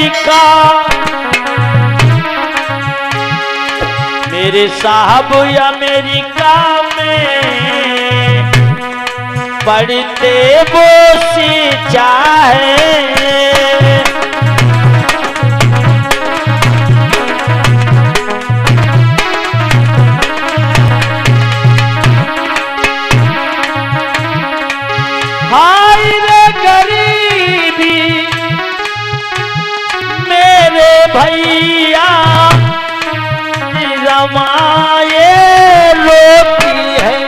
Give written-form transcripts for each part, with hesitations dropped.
America, मेरे साहब America में पढ़ते वो सी चाहे। हाय रे गरीबी मेरे भैया रमाए रोती है।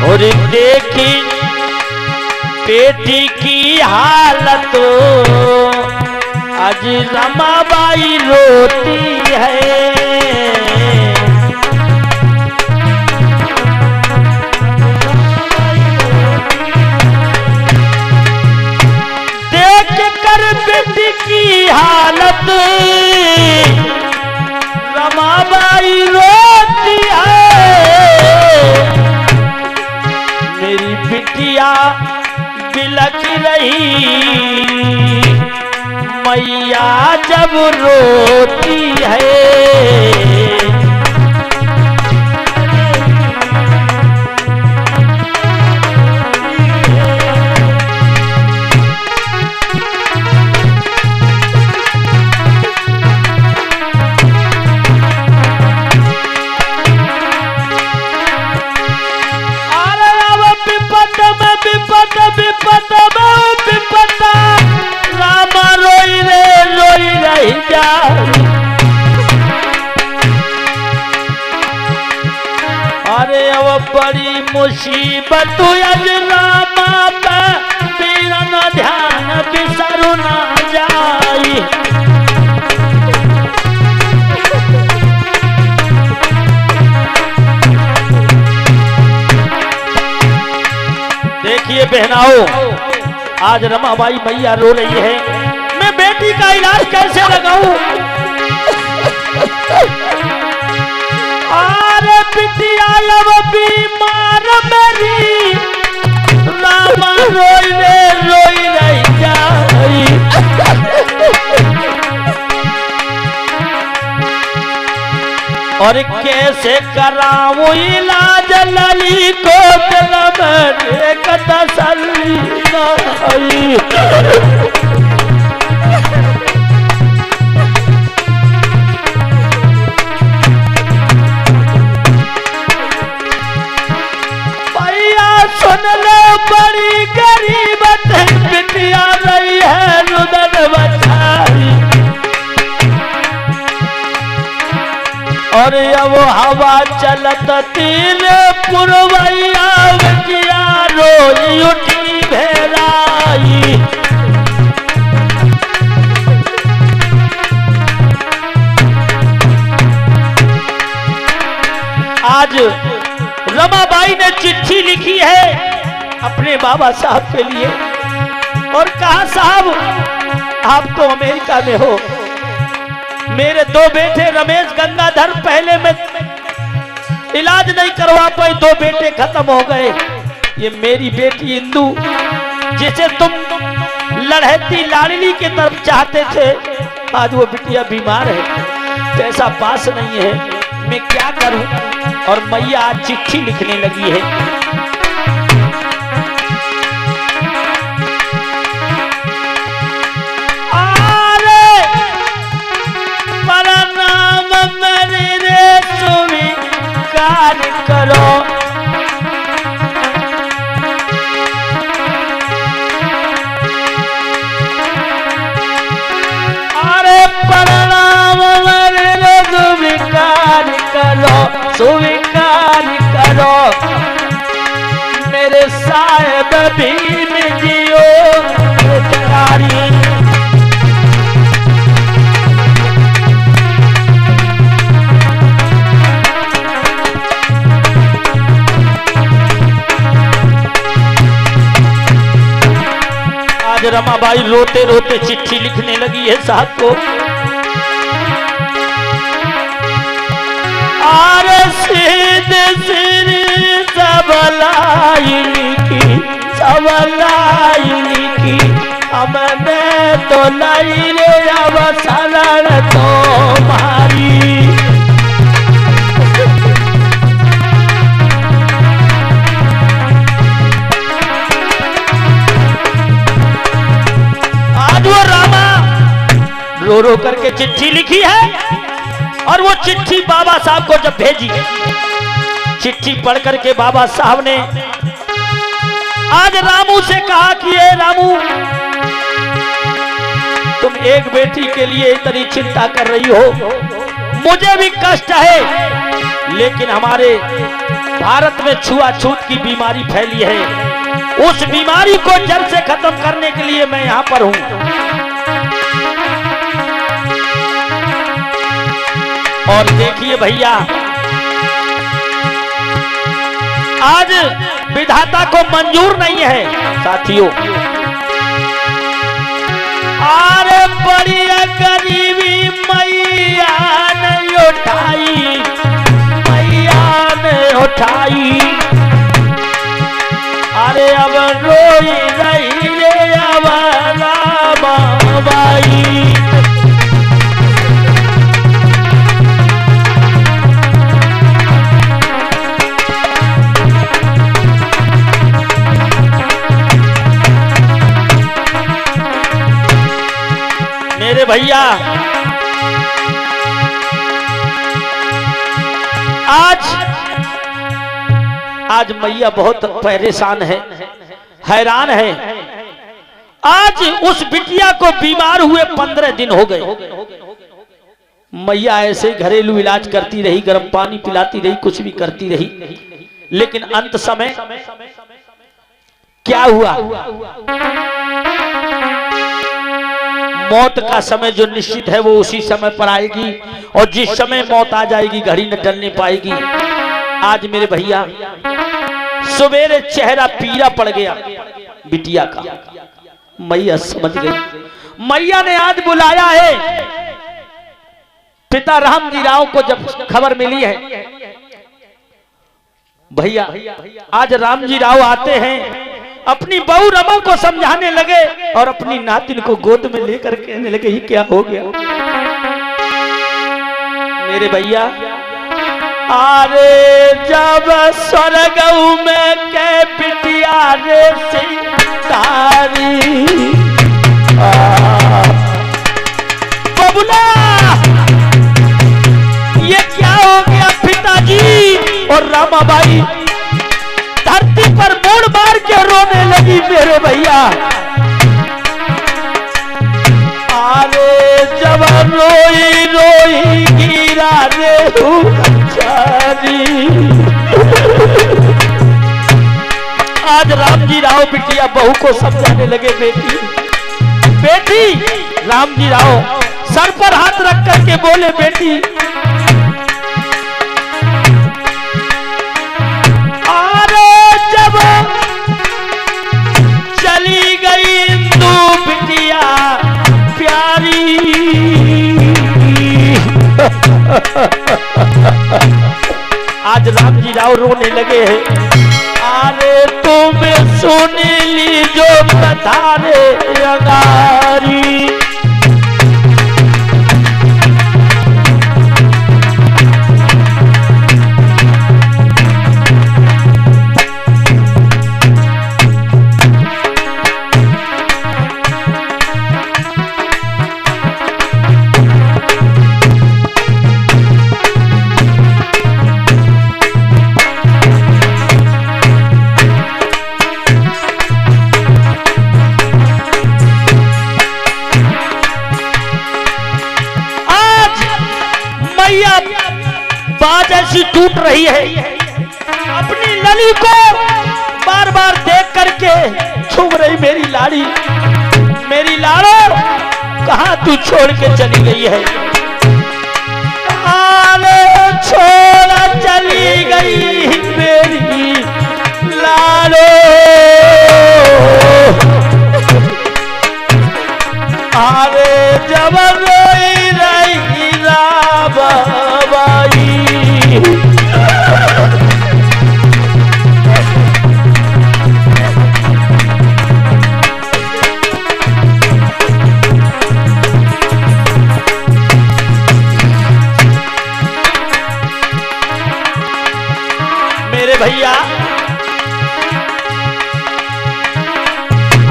और देखी बेटी की हालत आज रमाबाई रोती है। देख कर बेटी की हालत रमाबाई रोती है। मेरी बिटिया बिलख रही मैया जब रोती है। रामा रोई रे रोई रही जा। अरे अब बड़ी मुसीबत आज रामा पे तेरा न ध्यान बिसरू ना जाई। देखिए बहनाओं, आज रमाबाई मैया रो रही है। मैं बेटी का इलाज कैसे लगाऊं? अरे बिटिया अब बीमार मेरी रामा रोई रे रोई रही जाई। और कैसे कराऊं इलाज लली को दिल में एक तसल्ली नहीं। भैया सुन लो बड़ी गरीबत बिटिया रही है रुदन बचाई। और अब हवा चलत तीन पुरवैया बिटिया रोई उठी भेराई। आज रमाबाई ने चिट्ठी लिखी है अपने बाबा साहब के लिए और कहा साहब आप तो अमेरिका में हो, मेरे दो बेटे रमेश गंगाधर पहले में इलाज नहीं करवा पाए, दो बेटे खत्म हो गए। ये मेरी बेटी इंदु जिसे तुम लड़हती लाडली के तरफ चाहते थे, आज वो बिटिया बीमार है, पैसा पास नहीं है, मैं क्या करूं? और मैया आज चिट्ठी लिखने लगी है। करो अरे प्रणाम मेरे स्वीकार करो। भीम जियो करारी। आज रमाबाई रोते रोते चिट्ठी लिखने लगी है साहब को। आरे सीधे सिर सबलाई लिखी हमने तो नहीं रे अवसरण तो मारी। आज वो रामा रो रो करके चिट्ठी लिखी है और वो चिट्ठी बाबा साहब को जब भेजी, चिट्ठी पढ़ करके बाबा साहब ने आज रामू से कहा कि ये रामू, तुम एक बेटी के लिए इतनी चिंता कर रही हो, मुझे भी कष्ट है, लेकिन हमारे भारत में छुआछूत की बीमारी फैली है, उस बीमारी को जड़ से खत्म करने के लिए मैं यहां पर हूं। और देखिए भैया, आज विधाता को मंजूर नहीं है साथियों। अरे बड़ी गरीबी मैया ने उठाई, मैया ने उठाई। अरे अब रोई रही रे अब रामाबाई। मेरे भैया, आज मैया बहुत परेशान है, हैरान है। आज उस बिटिया को बीमार हुए 15 दिन हो गए। मैया ऐसे घरेलू इलाज करती रही, गर्म पानी पिलाती रही, कुछ भी करती रही, लेकिन अंत समय क्या हुआ? मौत का समय जो निश्चित है वो उसी समय पर आएगी, और जिस समय मौत आ जाएगी घड़ी न टलने पाएगी। आज मेरे भैया सवेरे चेहरा पीला पड़ गया बिटिया का। मैया समझ गई। मैया ने आज बुलाया है पिता रामजी राव को। जब खबर मिली है भैया, आज रामजी राव आते हैं, अपनी बहू रमा को समझाने लगे और अपनी नातिन को गोद में लेकर कहने लगे, ये क्या हो गया मेरे भैया? अरे जब स्वर्ग में के बिटिया रे सितारी, बबुला ये क्या हो गया पिताजी? और रामाबाई धरती पर मुड़ मार के रोने लगी मेरे भैया। अरे जब रोई रोई गिरा रे आज रामजी राव बिटिया बहू को समझाने लगे, बेटी बेटी। रामजी राव सर पर हाथ रख करके बोले, बेटी चली गई इंदू बिटिया प्यारी। आज रामजी राव रोने लगे हैं। अरे तुम सुन ली जो बतारे अगारी। बात ऐसी टूट रही है, अपनी लली को बार बार बार देख करके छूम रही मेरी लाड़ो कहाँ तू छोड़ के चली गई है? छोड़ चली गई मेरी लाड़ो, अरे जब रोई रही राबाई। भैया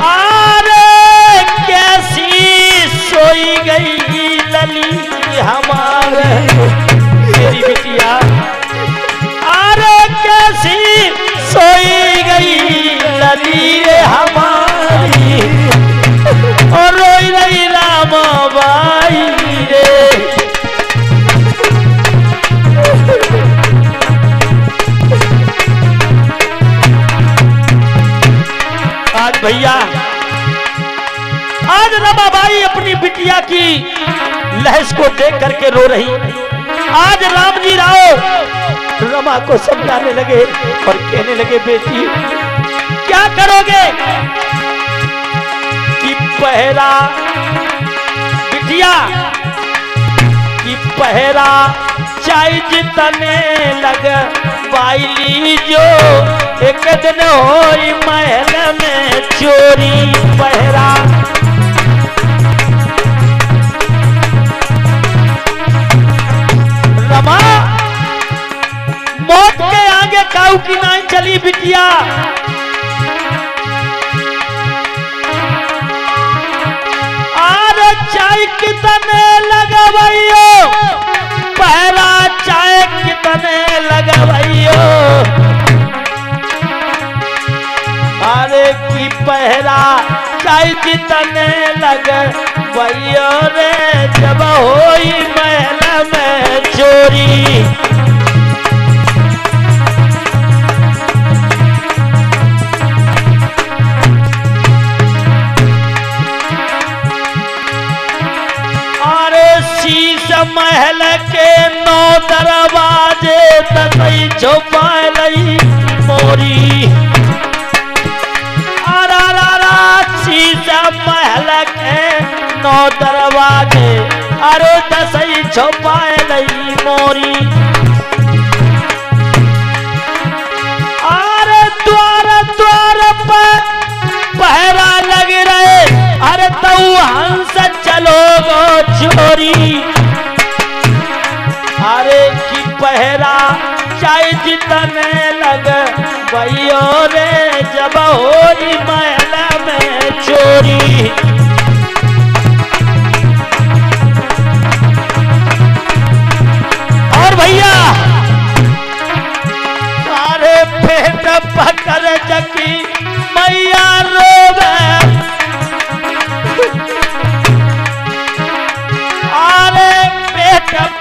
अरे कैसी सोई गई लली हमारे मेरी बिटिया, अरे कैसी सोई गई लली हमारी और रोई रही रामाबाई रे। भैया आज रमाबाई अपनी बिटिया की लहज को देख करके रो रही। आज रामजी राव रमा को समझाने लगे और कहने लगे बेटी क्या करोगे कि पहरा बिटिया कि पहरा चाय जितने लग बाइली जो एक दिन होई महल में चोरी पहरा। रमा मौत के आगे काऊ की नाई चली बिटिया, अरे चाय कितने लगवाइयो पहला चाय कितने लगवाइयो, अरे की पहरा चाय जितने लगवाइयो रे जब होई महल में चोरी। महल के 9 दरवाजे ततई छुपाई मोरी, शीशा महल के 9 दरवाजे अरे तसई छुपाई मोरी। अरे द्वार द्वार पर पहरा लग रहे, अरे तू हंस चलो गो चोरी, अरे की पहरा चाय जितने लग भैयो रे जब होई महल में चोरी। और भैया सारे पेट पकड़ जकी मैया रोवे,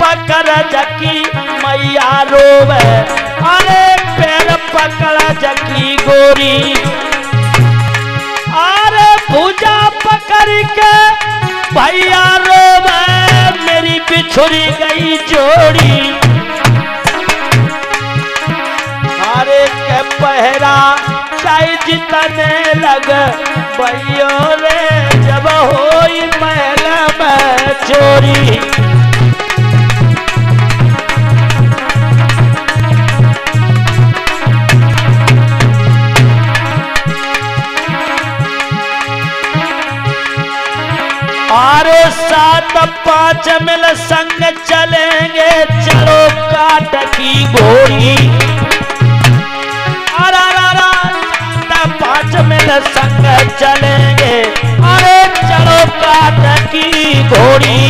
पकड़ जकी मैया रोवे, अरे पैर पकड़ जकी गोरी, अरे भुजा पकड़ के भैया रोवे मेरी बिछुड़ी गई जोड़ी, अरे के पहरा चाय जितने लग भैयो रे जब होई महल में चोरी। अरे 7-5 मिल संग चलेंगे चलो काट की घोड़ी, अरे 5 मिल संग चलेंगे अरे चलो काट की घोड़ी,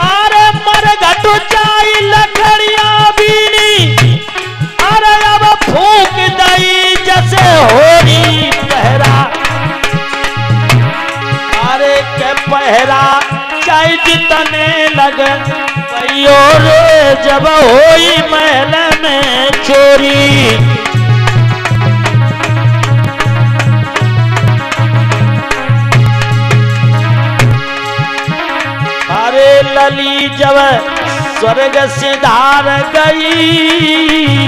अरे मर घटू चाई लकड़ियां बीनी, अरे अब फूक दई जैसे होरी पहरा, के पहरा चाय जितने लग भैयो रे जब होई महल में चोरी। कली जब स्वर्ग से धार गई,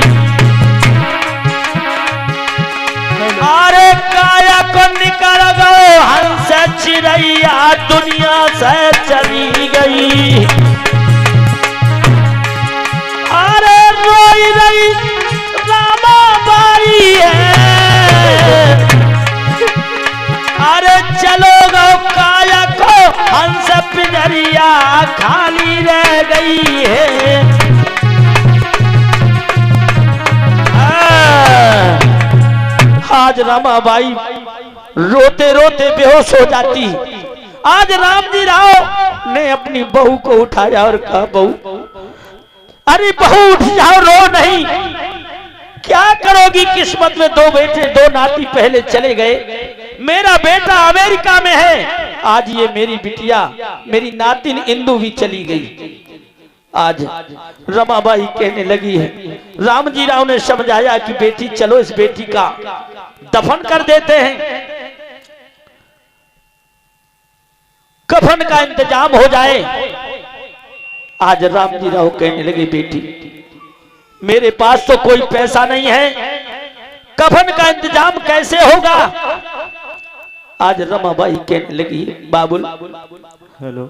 अरे काया को निकल गो हंस चिड़ैया दुनिया से चली गई। अरे रोई रही रामाबाई है, अरे चलो गो काया को हंस पिंजरिया खाली रह गई है। आज रमाबाई रोते रोते बेहोश हो जाती। आज रामजी राव ने अपनी बहू को उठाया और कहा, बहू, अरे बहू उठ जाओ, रो नहीं, क्या करोगी? किस्मत में दो बेटे दो नाती पहले चले गए, मेरा बेटा अमेरिका में है, आज ये मेरी बिटिया मेरी नातिन इंदु भी चली गई। आज रमाबाई कहने लगी है, रामजी राव ने समझाया कि बेटी चलो इस बेटी का दफन कर देते हैं, कफन का इंतजाम हो जाए। आज रामजी राव कहने लगे, बेटी मेरे पास तो कोई पैसा नहीं है, कफन का इंतजाम कैसे होगा? आज रमाबाई कहने लगी, बाबुल, हेलो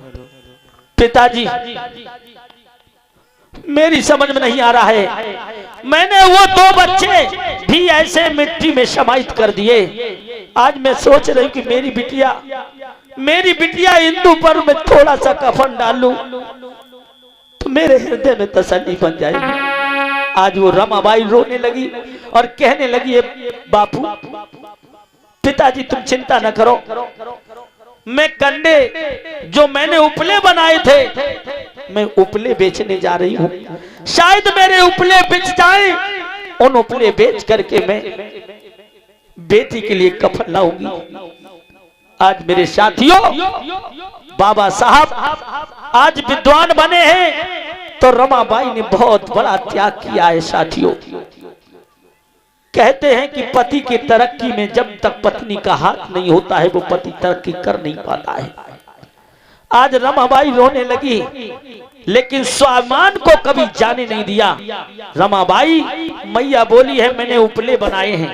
पिताजी, मेरी समझ में नहीं आ रहा है, मैंने वो दो बच्चे भी ऐसे मिट्टी में समाहित कर दिए। आज मैं सोच रही हूँ कि मेरी बिटिया इंदु पर मैं थोड़ा सा कफन डालूं तो मेरे हृदय में तसल्ली बन जाएगी। आज वो रमाबाई रोने लगी और कहने लगी, बापू, पिताजी तुम चिंता न करो, मैं कंडे जो मैंने उपले बनाए थे, मैं उपले बेचने जा रही हूँ, शायद मेरे उपले बिक जाएं, उन उपले बेच करके मैं बेटी के लिए कफन लाऊंगी। आज मेरे साथियों, बाबा साहब आज विद्वान बने हैं तो रमाबाई ने बहुत बड़ा त्याग किया है। साथियों, कहते हैं कि पति की तरक्की में जब तक पत्नी का हाथ नहीं होता है वो पति तरक्की कर नहीं पाता है। आज रमाबाई रोने लगी, लेकिन स्वाभिमान को कभी जाने नहीं दिया। रमाबाई मैया बोली है, मैंने उपले बनाए हैं,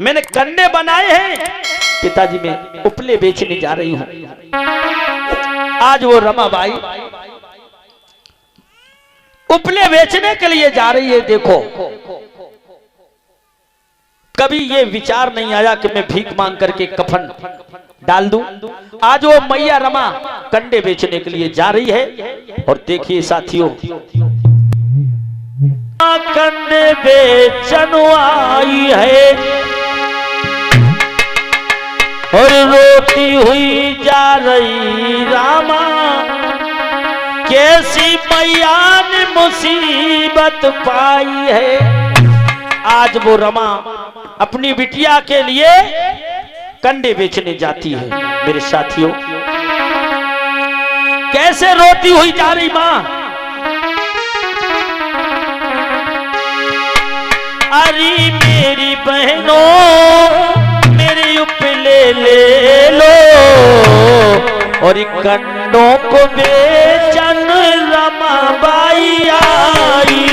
मैंने कन्ने बनाए हैं, पिताजी मैं उपले बेचने जा रही हूं। आज वो रमाबाई उपले बेचने के लिए जा रही है। देखो, कभी ये विचार नहीं आया कि मैं भीख मांग करके कफन डाल दूं। आज वो मैया रमा कंडे बेचने के लिए जा रही है। और देखिए साथियों, कंडे बेचन आई है और रोती हुई जा रही रामा, कैसी मैया ने मुसीबत पाई है। आज वो रमा अपनी बिटिया के लिए कंडे बेचने जाती है। मेरे साथियों, कैसे रोती हुई जा रही मां। अरे मेरी बहनों, मेरी उपले ले लो और कंडों को बेचन रमाबाई आई।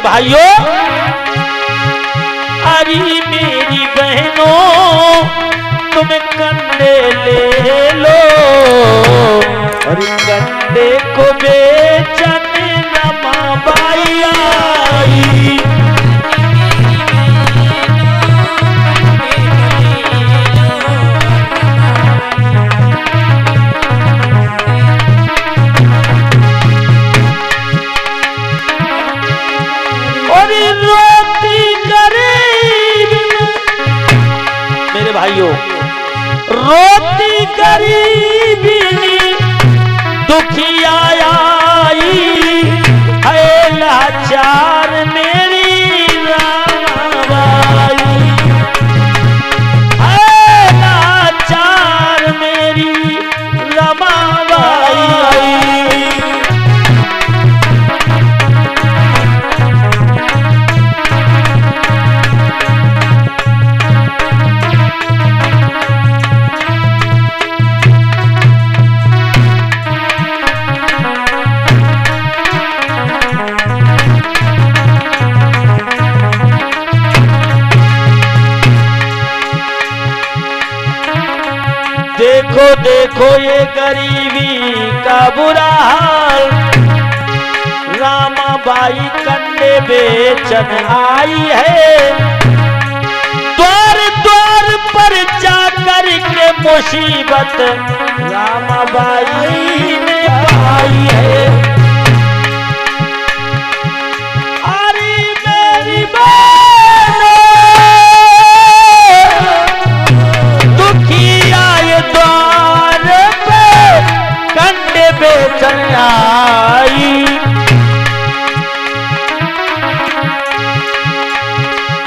भाइयों, अरे मेरी बहनों, तुम कंडे ले लो और कंडे को बेचन रमाबाई आई। रोती करे भाइयों, रोती गरीबी दुखिया आई है लाचार मेरी रमाबाई, है लाचार मेरी रमाबाई। देखो देखो ये गरीबी का बुरा हाल, रामाबाई कंडे बेचन आई है, द्वार द्वार पर जाकर के मुसीबत रामाबाई ने पाई है। अरे मेरी बहनों, बेचन आई,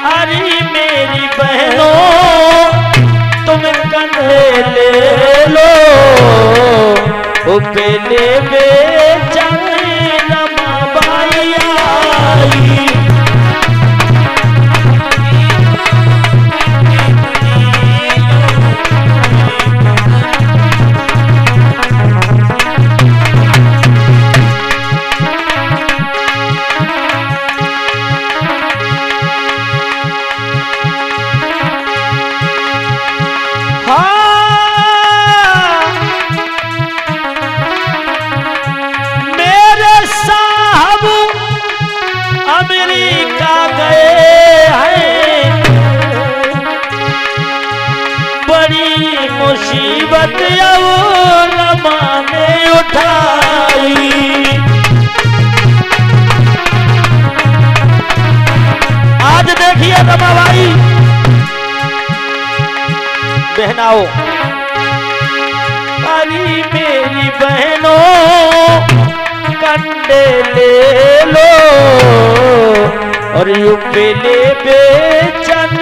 अरे मेरी बहनों तुम कंधे ले लो, पहले बेचन रमाबाई आई। अमेरिका गए हैं, बड़ी मुसीबत रमा ने उठाई। आज देखिए रमाबाई बहनाओं, अरे मेरी बहनों कंडे ले लो और पहले बेचन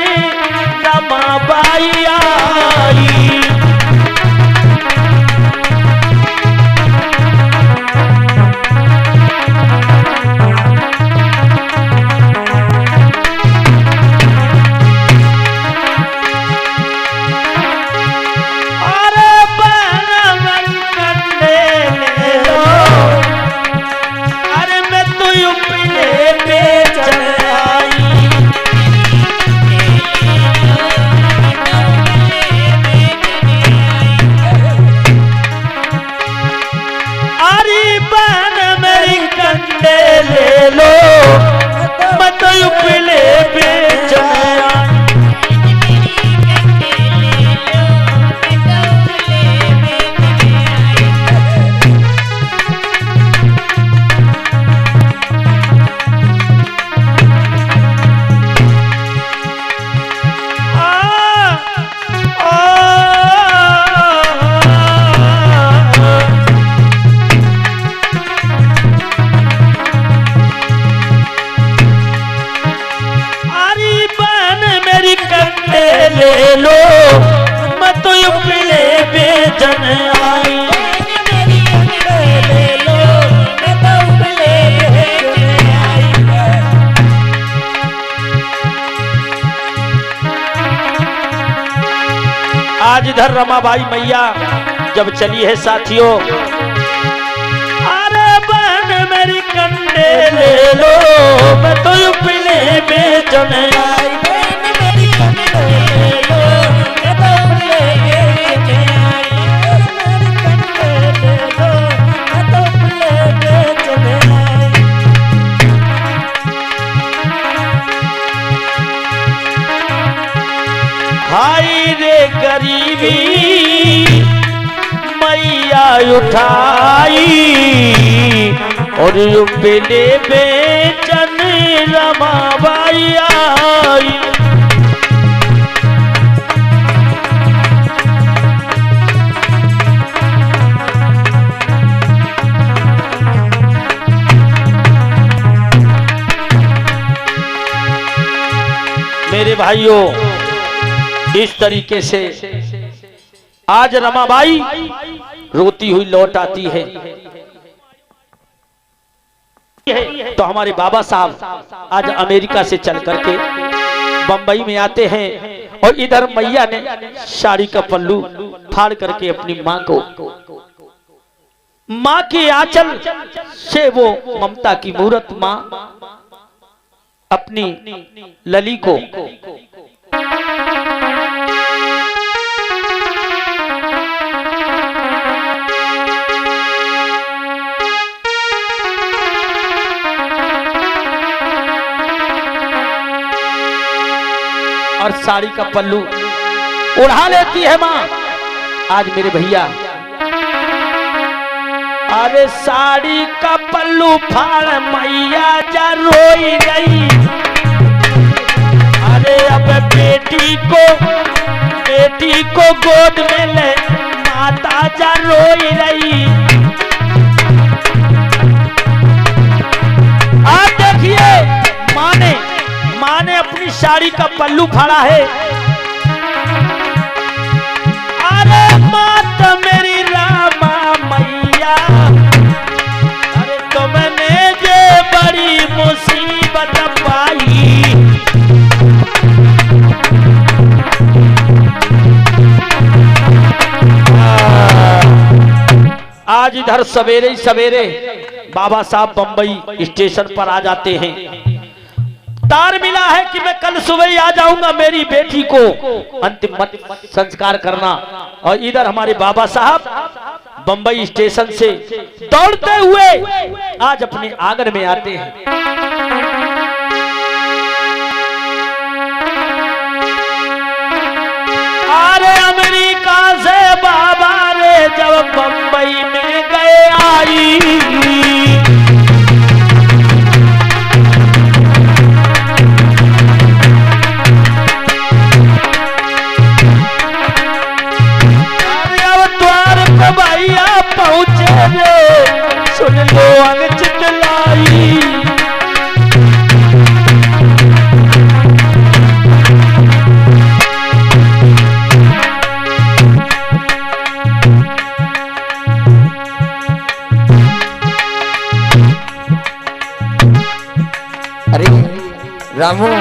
रमाबाई आई। ले लो मत उपले बेचैन, ले लो मत उपले बेचैन आई। ले लो मत उपले बेचैन आई। आज इधर रमाबाई मैया जब चली है साथियों, अरे बहन मेरी कंडे ले लो मत उपले बेचैन आई। हाय रे गरीबी मैया उठाई और पहले बेचन रमाबाई आई। मेरे भाइयों, इस तरीके से आज रमाबाई रोती हुई लौट आती है। तो हमारे बाबा साहब आज अमेरिका से चल करके बंबई में आते हैं और इधर मैया ने साड़ी का पल्लू फाड़ करके अपनी माँ के आंचल से वो ममता की मूरत माँ अपनी लली को और साड़ी का पल्लू उड़ा लेती है माँ। आज मेरे भैया, अरे साड़ी का पल्लू फाड़ मैया जा रोई गई। अरे अब बेटी को गोद में ले माता जा रोई रही। आप देखिए, माँ ने अपनी साड़ी का पल्लू फाड़ा है। अरे मात मेरी रामा मैया, अरे तुमने जे बड़ी मुसीबत पाई। आज इधर सवेरे ही सवेरे बाबा साहब बंबई स्टेशन पर आ जाते हैं। तार मिला है कि मैं कल सुबह ही आ जाऊंगा मेरी बेटी को अंतिम संस्कार करना। और इधर हमारे बाबा साहब बंबई स्टेशन से दौड़ते हुए आज अपने आंगन में आते हैं। अरे अमेरिका से बाबा रे जब बंबई में गए आई। भैया पहुंचे रे, सुन लो अंग चितलाई। अरे रामू,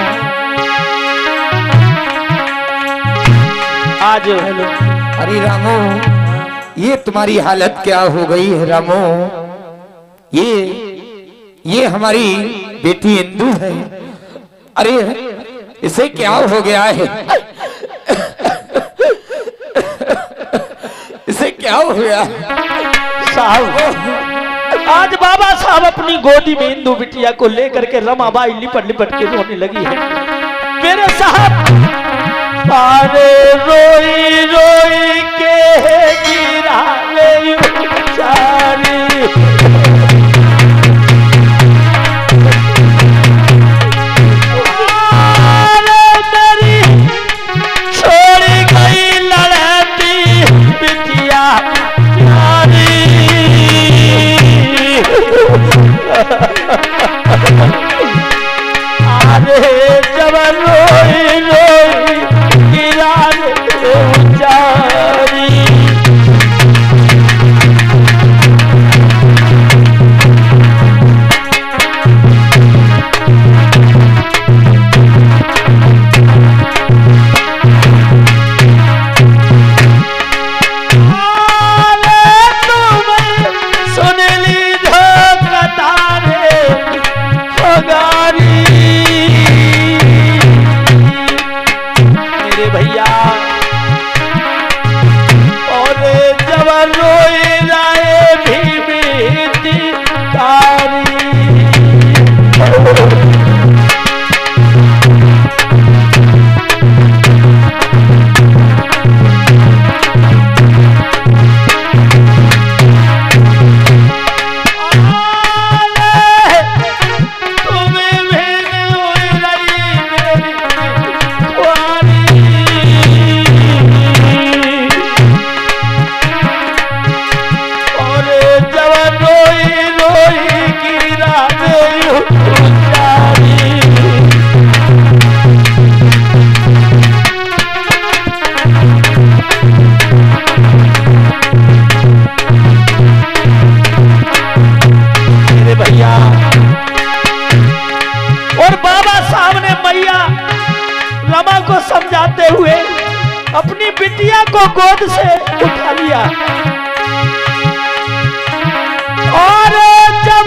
आज अरे रामू, ये तुम्हारी हालत क्या हो गई है रामू? ये हमारी बेटी इंदु है। अरे इसे क्या हो गया है? इसे क्या हो गया साहब? आज बाबा साहब अपनी गोदी में इंदु बिटिया को लेकर के रमाबाई लिपट लिपट के रोने लगी है। मेरे साहब, अरे रोई रोई के गिरा ले चारी। अरे मेरी छोड़ी गई लड़ती बिटिया प्यारी। अरे जब रोई रोई समझाते हुए अपनी बिटिया को गोद से उठा लिया और जब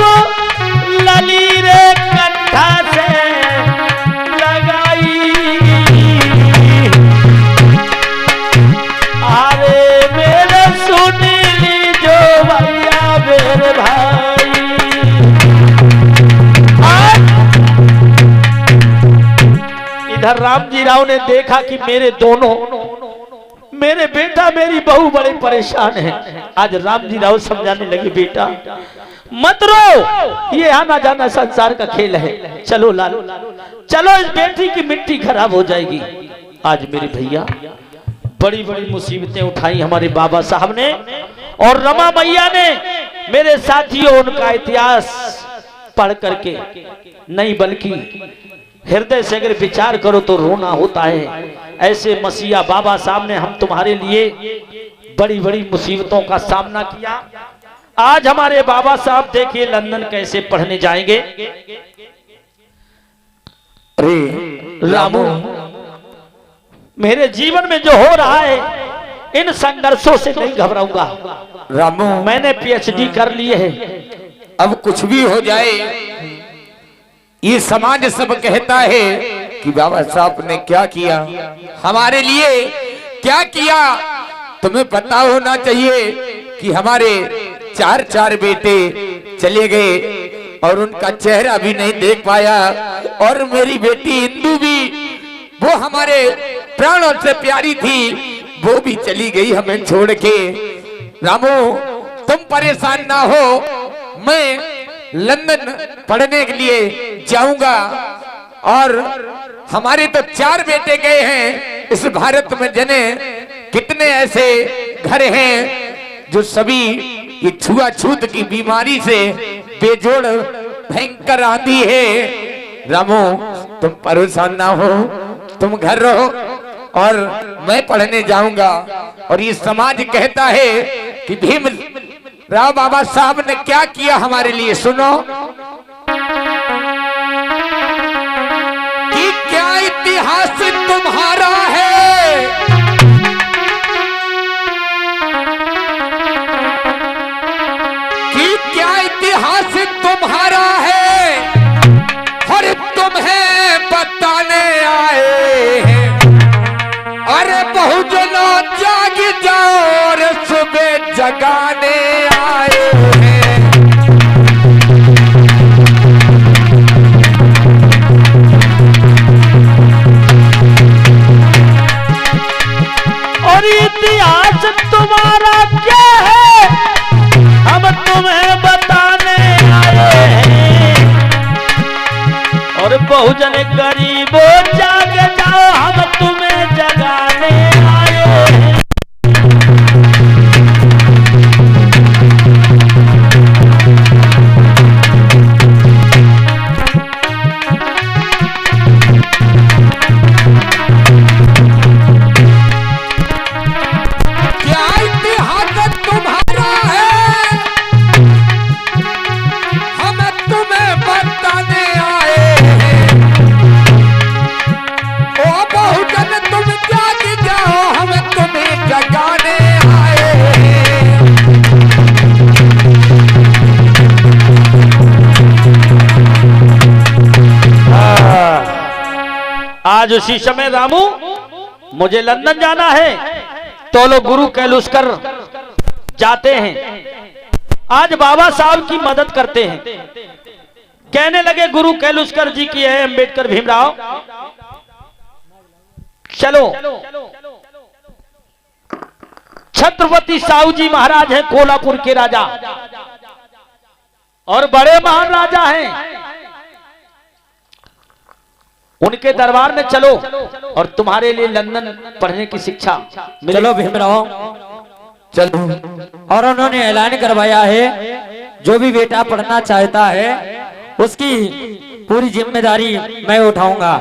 ललीरे कंठा से लगाई, अरे मेरे सुन ली जो भैया मेरे भाई। इधर रामजी राव ने देखा कि मेरे बेटा मेरी बहू बड़े परेशान है। आज रामजी राव समझाने लगे, बेटा मत रो, ये आना जाना संसार का खेल है, चलो लाल चलो, इस बेटी की मिट्टी खराब हो जाएगी। आज मेरे भैया बड़ी बड़ी मुसीबतें उठाई हमारे बाबा साहब ने और रमा मैया ने। मेरे साथियों, उनका इतिहास पढ़ करके नहीं बल्कि हृदय से अगर विचार करो तो रोना होता है। ऐसे मसीहा बाबा साहब ने हम तुम्हारे लिए बड़ी बड़ी मुसीबतों का सामना किया। आज हमारे बाबा साहब देखिए लंदन कैसे पढ़ने जाएंगे। अरे रामू, मेरे जीवन में जो हो रहा है इन संघर्षों से नहीं घबराऊंगा। रामू, मैंने पीएचडी कर लिए है। अब कुछ भी हो जाए, ये समाज सब कहता है कि बाबा साहब ने क्या किया, हमारे लिए क्या किया। तुम्हें पता होना चाहिए कि हमारे 4 बेटे चले गए और उनका चेहरा भी नहीं देख पाया। और मेरी बेटी इंदु भी, वो हमारे प्राणों से प्यारी थी, वो भी चली गई हमें छोड़ के। रामू, तुम परेशान ना हो, मैं लंदन पढ़ने के लिए जाऊंगा। और हमारे तो 4 बेटे गए हैं। इस भारत में जने कितने ऐसे घर हैं जो सभी ये छुआछूत की बीमारी से बेजोड़ भयंकर आती है। रामू, तुम परेशान ना हो, तुम घर रहो और मैं पढ़ने जाऊंगा। और ये समाज कहता है कि भीम राव बाबा साहब ने क्या किया हमारे लिए, सुनो कि क्या इतिहास तुम्हारा है, कि क्या इतिहास तुम्हारा है, और तुम्हें बताने आए हैं। अरे बहुजनों जाग जाओ और सुबह जगाने आए हैं। और इतिहास तुम्हारा क्या है, हम तुम्हें बताने आए हैं। और बहुजन गरीबों जाग जाओ, हम तुम्हें जगाने आए हैं। आज उसी समय रामू, मुझे लंदन जाना है, तो लोग गुरु कैलुस्कर जाते हैं। आज बाबा साहब की मदद करते हैं। कहने लगे गुरु कैलुस्कर जी की है अंबेडकर भीमराव, चलो। छत्रपति साहू जी महाराज हैं कोल्हापुर के राजा और बड़े महान राजा हैं, उनके दरबार में चलो और तुम्हारे लिए लंदन पढ़ने की शिक्षा। चलो भीमराव, चलो। और उन्होंने ऐलान करवाया है जो भी बेटा पढ़ना चाहता है उसकी पूरी जिम्मेदारी मैं उठाऊंगा।